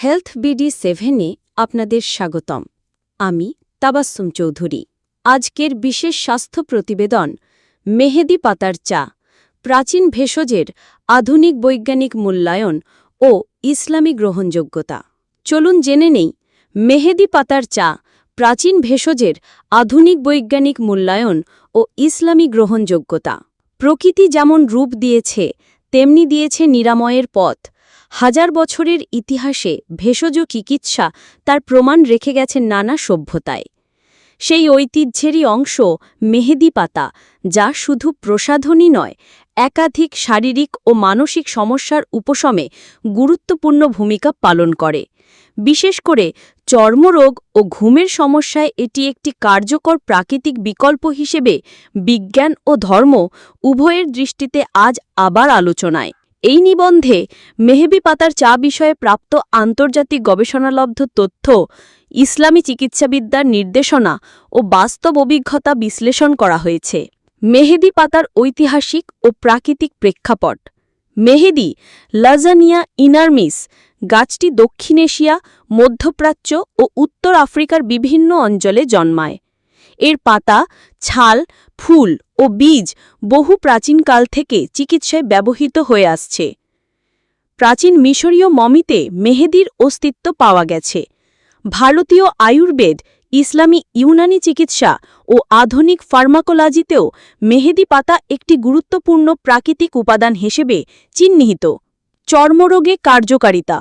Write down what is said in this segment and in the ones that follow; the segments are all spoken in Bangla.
হেলথ বিডি 7-এ আপনাদের স্বাগতম। আমি তাবাসসুম চৌধুরী। আজকের বিশেষ স্বাস্থ্য প্রতিবেদন মেহেদি পাতার চা, প্রাচীন ভেষজের আধুনিক বৈজ্ঞানিক মূল্যায়ন ও ইসলামী গ্রহণযোগ্যতা। চলুন জেনে নেই মেহেদি পাতার চা, প্রাচীন ভেষজের আধুনিক বৈজ্ঞানিক মূল্যায়ন ও ইসলামী গ্রহণযোগ্যতা। প্রকৃতি যেমন রূপ দিয়েছে তেমনি দিয়েছে নিরাময়ের পথ। হাজার বছরের ইতিহাসে ভেষজ চিকিৎসা তার প্রমাণ রেখে গেছে নানা সভ্যতায়। সেই ঐতিহ্যেরই অংশ মেহেদি পাতা, যা শুধু প্রসাধনী নয়, একাধিক শারীরিক ও মানসিক সমস্যার উপশমে গুরুত্বপূর্ণ ভূমিকা পালন করে। বিশেষ করে চর্মরোগ ও ঘুমের সমস্যায় এটি একটি কার্যকর প্রাকৃতিক বিকল্প হিসেবে বিজ্ঞান ও ধর্ম উভয়ের দৃষ্টিতে আজ আবার আলোচনায়। এই নিবন্ধে মেহেদি পাতার চা বিষয়ে প্রাপ্ত আন্তর্জাতিক গবেষণালব্ধ তথ্য, ইসলামী চিকিৎসাবিদ্যার নির্দেশনা ও বাস্তব অভিজ্ঞতা বিশ্লেষণ করা হয়েছে। মেহেদি পাতার ঐতিহাসিক ও প্রাকৃতিক প্রেক্ষাপট। মেহেদি, লাজানিয়া ইনারমিস গাছটি দক্ষিণ এশিয়া, মধ্যপ্রাচ্য ও উত্তর আফ্রিকার বিভিন্ন অঞ্চলে জন্মায়। এর পাতা, ছাল, ফুল ও বীজ বহু প্রাচীনকাল থেকে চিকিৎসায় ব্যবহৃত হয়ে আসছে। প্রাচীন মিশরীয় মমিতে মেহেদির অস্তিত্ব পাওয়া গেছে। ভারতীয় আয়ুর্বেদ, ইসলামী ইউনানি চিকিৎসা ও আধুনিক ফার্মাকোলজিতেও মেহেদি পাতা একটি গুরুত্বপূর্ণ প্রাকৃতিক উপাদান হিসেবে চিহ্নিত। চর্মরোগে কার্যকারিতা।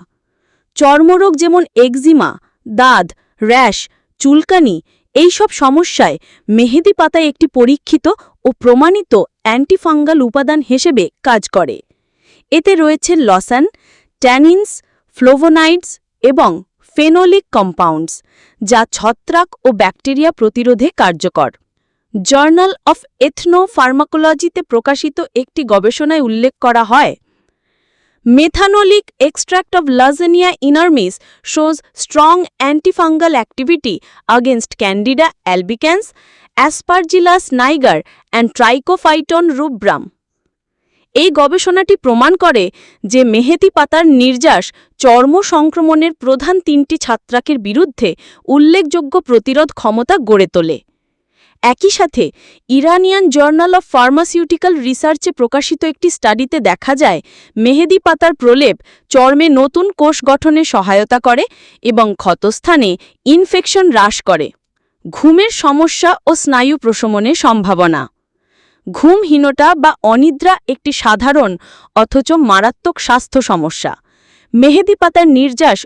চর্মরোগ যেমন একজিমা, দাঁত, র্যাশ, চুলকানি এইসব সমস্যায় মেহেদি পাতা একটি পরীক্ষিত ও প্রমাণিত অ্যান্টিফাঙ্গাল উপাদান হিসেবে কাজ করে। এতে রয়েছে লসান, ট্যানিনস, ফ্লোভোনাইডস এবং ফেনোলিক কম্পাউন্ডস, যা ছত্রাক ও ব্যাকটেরিয়া প্রতিরোধে কার্যকর। জার্নাল অফ এথনো ফার্মাকোলজিতে প্রকাশিত একটি গবেষণায় উল্লেখ করা হয়, Methanolic extract of Lazania inermis shows strong antifungal activity against Candida albicans, Aspergillus niger and Trichophyton rubrum. এই গবেষণাটি প্রমাণ করে যে মেহেদি পাতার নির্যাস চর্ম সংক্রমণের প্রধান 3টি ছত্রাকের বিরুদ্ধে উল্লেখযোগ্য প্রতিরোধ ক্ষমতা গড়ে তোলে। একই সাথে ইরানিয়ান জার্নাল অফ ফার্মাসিউটিক্যাল রিসার্চে প্রকাশিত একটি স্টাডিতে দেখা যায়, মেহেদি পাতার প্রলেপ চর্মে নতুন কোষ গঠনে সহায়তা করে এবং ক্ষতস্থানে ইনফেকশন হ্রাস করে। ঘুমের সমস্যা ও স্নায়ু প্রশমনের সম্ভাবনা। ঘুমহীনতা বা অনিদ্রা একটি সাধারণ অথচ মারাত্মক স্বাস্থ্য সমস্যা। মেহেদি পাতার নির্যাস